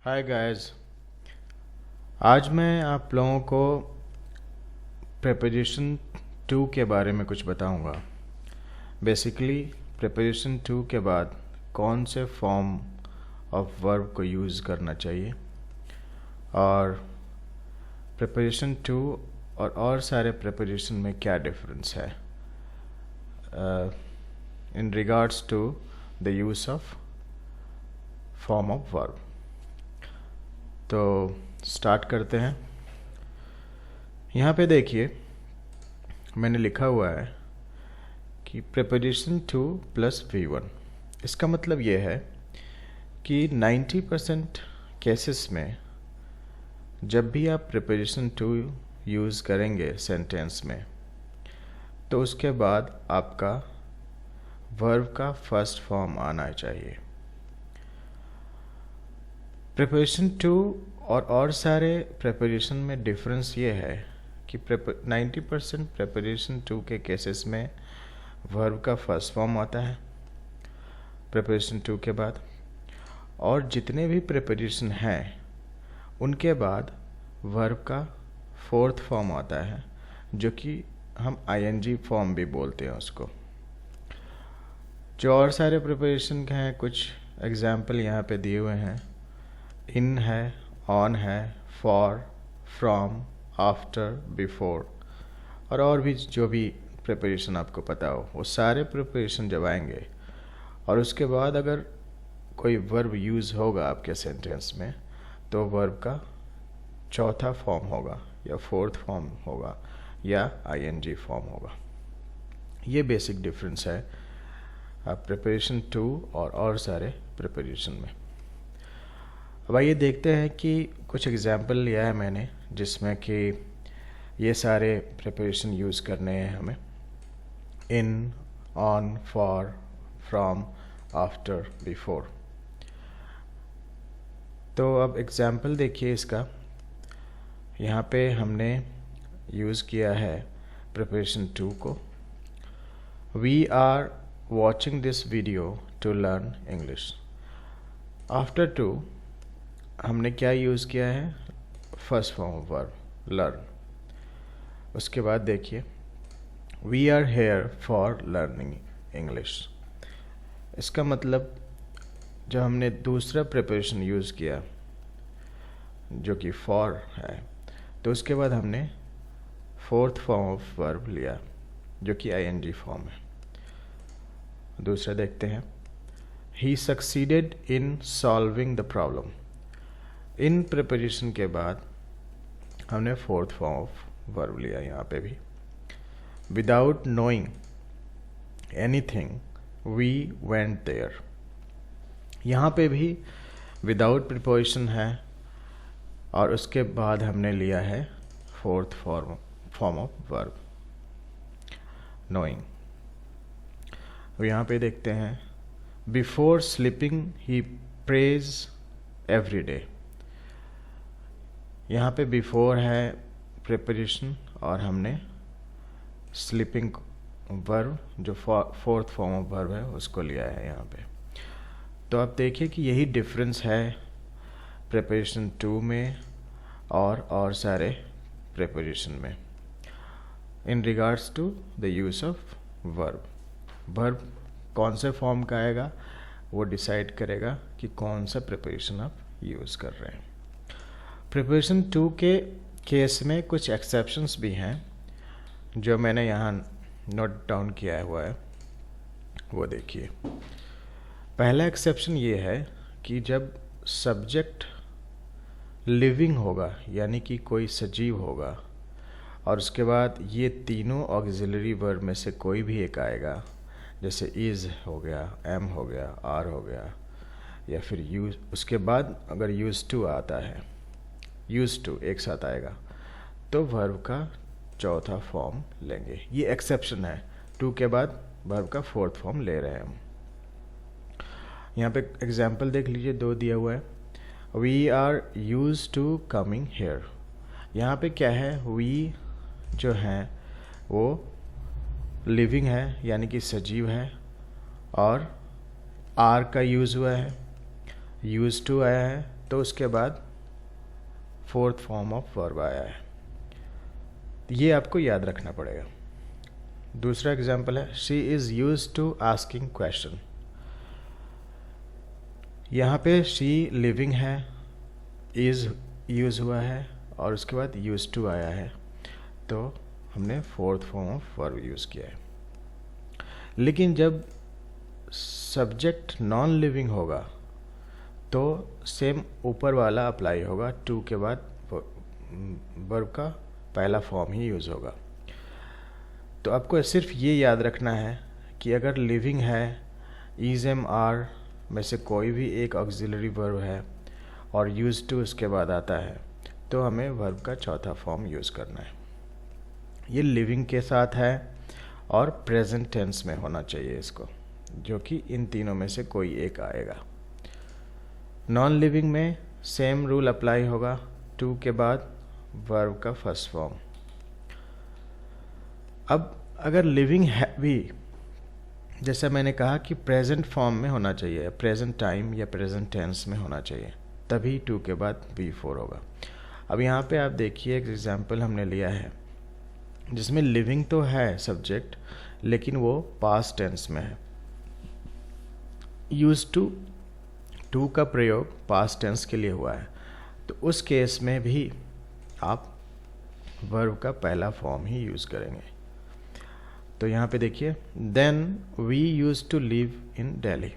Hi guys. आज मैं आप लोगों को प्रेपोजिशन टू के बारे में कुछ बताऊंगा। बेसिकली प्रेपोजिशन टू के बाद कौन से फॉर्म ऑफ वर्ब को यूज़ करना चाहिए और प्रेपोजिशन टू और सारे प्रेपोजिशन में क्या डिफरेंस है in regards to the use of form of verb. तो स्टार्ट करते हैं। यहाँ पे देखिए मैंने लिखा हुआ है कि प्रेपोजिशन टू प्लस V1। इसका मतलब ये है कि 90% केसेस में जब भी आप प्रेपोजिशन टू यूज़ करेंगे सेंटेंस में तो उसके बाद आपका वर्ब का फर्स्ट फॉर्म आना चाहिए। प्रेपोजिशन टू और सारे प्रेपोजिशन में डिफरेंस ये है कि 90% प्रेपोजिशन टू के केसेस में वर्ब का फर्स्ट फॉर्म आता है प्रेपोजिशन टू के बाद, और जितने भी प्रेपोजिशन हैं उनके बाद वर्ब का फोर्थ फॉर्म आता है जो कि हम ING फॉर्म भी बोलते हैं उसको। जो और सारे प्रेपोजिशन के हैं कुछ एग्जाम्पल यहाँ पे दिए हुए हैं। इन है, ऑन है, फॉर, फ्रॉम, आफ्टर, बिफोर और भी जो भी प्रेपोजिशन आपको पता हो वो सारे प्रेपोजिशन जब आएंगे और उसके बाद अगर कोई वर्ब यूज़ होगा आपके सेंटेंस में तो वर्ब का चौथा फॉर्म होगा या फोर्थ फॉर्म होगा या ING फॉर्म होगा। ये बेसिक डिफरेंस है प्रेपोजिशन टू और सारे प्रेपोजिशन में। अब आइए देखते हैं कि कुछ एग्जाम्पल लिया है मैंने जिसमें कि ये सारे प्रेपोजिशन यूज़ करने हैं हमें। In, on, for, from, after, before. तो अब एग्जाम्पल देखिए इसका। यहाँ पे हमने यूज़ किया है प्रेपोजिशन टू को। We are watching this video to learn English. After to हमने क्या यूज़ किया है? First form of verb learn. उसके बाद देखिए we are here for learning English. इसका मतलब जब हमने दूसरा प्रेपोजिशन यूज़ किया जो कि फॉर है तो उसके बाद हमने फोर्थ फॉर्म ऑफ वर्ब लिया जो कि ING फॉर्म है। दूसरा देखते हैं he succeeded in solving the problem. In preposition के बाद हमने फोर्थ फॉर्म ऑफ वर्ब लिया यहाँ पे भी। Without knowing anything we went there. यहाँ पे भी विदाउट प्रीपोजिशन है और उसके बाद हमने लिया है fourth form of verb knowing. यहाँ पे देखते हैं बिफोर स्लीपिंग ही प्रेज एवरी डे। यहाँ पे बिफोर है प्रेपोजिशन और हमने स्लीपिंग वर्ब जो फोर्थ फॉर्म ऑफ वर्ब है उसको लिया है यहाँ पे। तो आप देखिए कि यही डिफरेंस है प्रेपोजिशन टू में और सारे प्रेपोजिशन में in regards to the use of verb. Verb कौन से फॉर्म का आएगा वो डिसाइड करेगा कि कौन सा प्रेपोजिशन आप यूज़ कर रहे हैं। प्रेपोजिशन टू के केस में कुछ एक्सेप्शंस भी हैं जो मैंने यहाँ नोट डाउन किया हुआ है, वो देखिए। पहला एक्सेप्शन ये है कि जब सब्जेक्ट लिविंग होगा यानी कि कोई सजीव होगा और उसके बाद ये तीनों ऑक्सिलरी वर्ब में से कोई भी एक आएगा, जैसे इज़ हो गया, एम हो गया, आर हो गया या फिर यूज, उसके बाद अगर यूज टू आता है, यूज टू एक साथ आएगा तो वर्ब का चौथा फॉर्म लेंगे। ये एक्सेप्शन है, टू के बाद वर्ब का फोर्थ फॉर्म ले रहे हैं हम। यहाँ पे एग्जाम्पल देख लीजिए, दो दिया हुआ है। We are use to coming here. यहाँ पे क्या है, वी जो है वो लिविंग है यानी कि सजीव है और आर का यूज़ हुआ है, यूज टू आया है तो उसके बाद फोर्थ फॉर्म ऑफ वर्ब आया है। ये आपको याद रखना पड़ेगा। दूसरा एग्जाम्पल है she is used to asking question. यहाँ पे शी लिविंग है, इज़ यूज़ हुआ है और उसके बाद यूज्ड टू आया है, तो हमने fourth form of verb use किया है। लेकिन जब सब्जेक्ट नॉन लिविंग होगा तो सेम ऊपर वाला अप्लाई होगा, टू के बाद वर्ब का पहला फॉर्म ही यूज़ होगा। तो आपको सिर्फ ये याद रखना है कि अगर लिविंग है, इज़ एम आर में से कोई भी एक ऑक्सिलरी वर्ब है और यूज़ टू उसके बाद आता है, तो हमें वर्ब का चौथा फॉर्म यूज़ करना है। ये लिविंग के साथ है और प्रेजेंट टेंस में होना चाहिए इसको, जो कि इन तीनों में से कोई एक आएगा। नॉन लिविंग में सेम रूल अप्लाई होगा, टू के बाद वर्ब का फर्स्ट फॉर्म। अब अगर लिविंग है भी, जैसा मैंने कहा कि प्रेजेंट फॉर्म में होना चाहिए, प्रेजेंट टाइम या प्रेजेंट टेंस में होना चाहिए, तभी टू के बाद B4 होगा। अब यहाँ पे आप देखिए एक एग्जाम्पल हमने लिया है जिसमें लिविंग तो है सब्जेक्ट, लेकिन वो पास्ट टेंस में है। यूज टू का प्रयोग पास्ट टेंस के लिए हुआ है, तो उस केस में भी आप वर्ब का पहला फॉर्म ही यूज़ करेंगे। तो यहाँ पे देखिए, then we use to live in Delhi,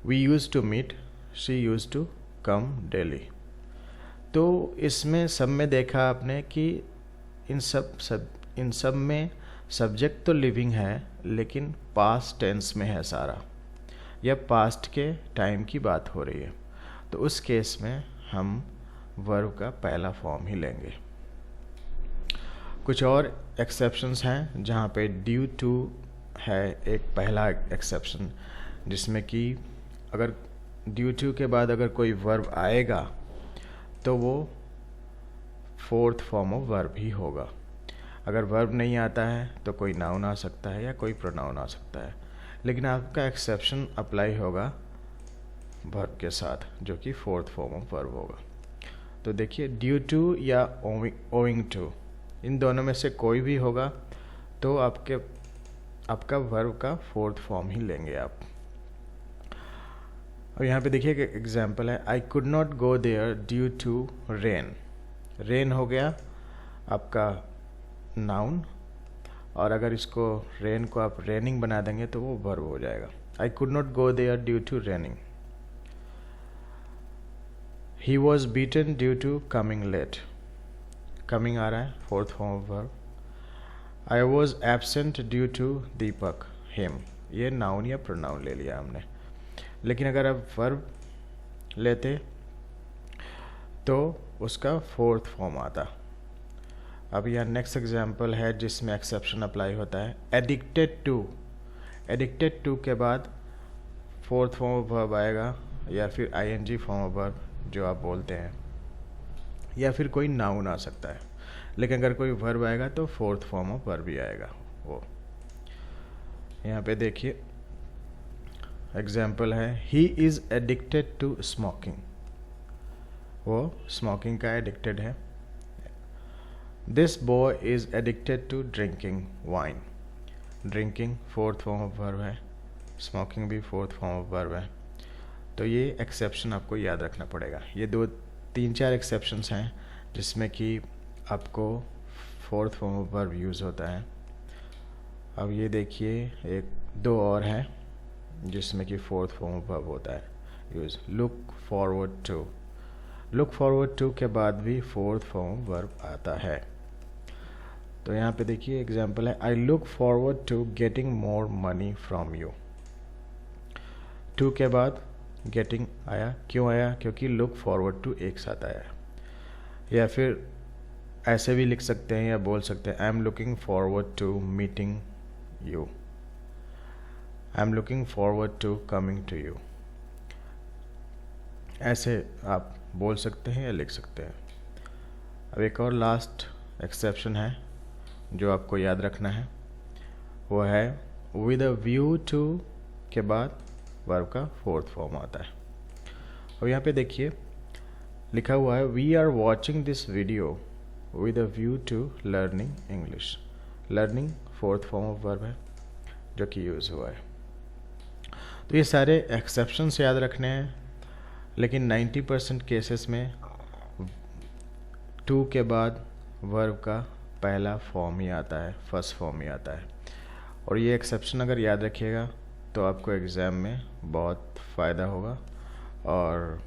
we use to meet, she use to come Delhi. तो इसमें सब में देखा आपने कि इन सब में सब्जेक्ट तो लिविंग है, लेकिन पास्ट टेंस में है सारा, या पास्ट के टाइम की बात हो रही है, तो उस केस में हम वर्ब का पहला फॉर्म ही लेंगे। कुछ और एक्सेप्शंस हैं जहाँ पे ड्यू टू है एक पहला एक्सेप्शन, जिसमें कि अगर ड्यू टू के बाद अगर कोई वर्ब आएगा तो वो फोर्थ फॉर्म ऑफ वर्ब ही होगा। अगर वर्ब नहीं आता है तो कोई नाउन आ सकता है या कोई प्रोनाउन आ सकता है, लेकिन आपका एक्सेप्शन अप्लाई होगा वर्ब के साथ, जो कि फोर्थ फॉर्म ऑफ वर्ब होगा। तो देखिए, ड्यू टू या ओइंग टू, इन दोनों में से कोई भी होगा तो आपका वर्ब का फोर्थ फॉर्म ही लेंगे आप। और यहाँ पे देखिए एक एग्जाम्पल है, I could not go there due to rain. Rain हो गया आपका नाउन, और अगर इसको रेन को आप रेनिंग बना देंगे तो वो वर्ब हो जाएगा। I could not go there due to raining. He was beaten due to coming late, coming आ रहा है fourth form of verb. I was absent due to Deepak, him, ये नाउन या प्रोनाउन ले लिया हमने, लेकिन अगर आप वर्ब लेते तो उसका फोर्थ फॉर्म आता। अब यहाँ नेक्स्ट एग्जाम्पल है जिसमें एक्सेप्शन अप्लाई होता है, एडिक्टेड टू। एडिक्टेड टू के बाद फोर्थ फॉर्म ऑफ वर्ब आएगा, या फिर ING फॉर्म ऑफ वर्ब जो आप बोलते हैं, या फिर कोई नाउन आ सकता है, लेकिन अगर कोई वर्ब आएगा तो फोर्थ फॉर्म ऑफ वर्ब ही आएगा वो। यहाँ पे देखिए एग्जाम्पल है, he is addicted to smoking, वो स्मोकिंग का एडिक्टेड है। This boy is addicted to drinking wine, drinking fourth form of verb है, स्मोकिंग भी फोर्थ फॉर्म ऑफ वर्ब है। तो ये एक्सेप्शन आपको याद रखना पड़ेगा। ये 2-3-4 एक्सेप्शंस हैं जिसमें कि आपको fourth form of verb use होता है। अब ये देखिए 1-2 और हैं जिसमें कि फोर्थ फॉर्म ऑफ वर्ब होता है use. Look forward to, look forward to के बाद भी फोर्थ फॉर्म वर्ब आता है। तो यहाँ पे देखिए एग्जाम्पल है, I look forward to getting more money from you. To के बाद गेटिंग आया, क्यों आया? क्योंकि लुक फॉरवर्ड टू एक साथ आया। या फिर ऐसे भी लिख सकते हैं या बोल सकते हैं, I am looking forward to meeting you, I am looking forward to coming to you. ऐसे आप बोल सकते हैं या लिख सकते हैं। अब एक और लास्ट एक्सेप्शन है जो आपको याद रखना है, वो है विद अ व्यू टू के बाद वर्ब का फोर्थ फॉर्म आता है। अब यहाँ पे देखिए लिखा हुआ है we are watching this video with a view to learning English. Learning fourth form of verb है जो कि यूज़ हुआ है। तो ये सारे एक्सेप्शंस याद रखने हैं, लेकिन 90% केसेस में टू के बाद वर्ब का पहला फॉर्म ही आता है, फर्स्ट फॉर्म ही आता है। और ये एक्सेप्शन अगर याद रखिएगा तो आपको एग्ज़ाम में बहुत फ़ायदा होगा और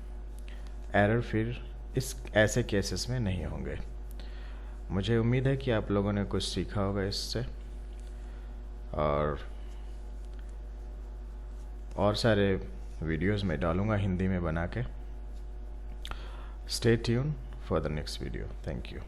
एरर फिर इस ऐसे केसेस में नहीं होंगे। मुझे उम्मीद है कि आप लोगों ने कुछ सीखा होगा इससे, और सारे वीडियोस में डालूंगा हिंदी में बना के। Stay tune for the next video. Thank you.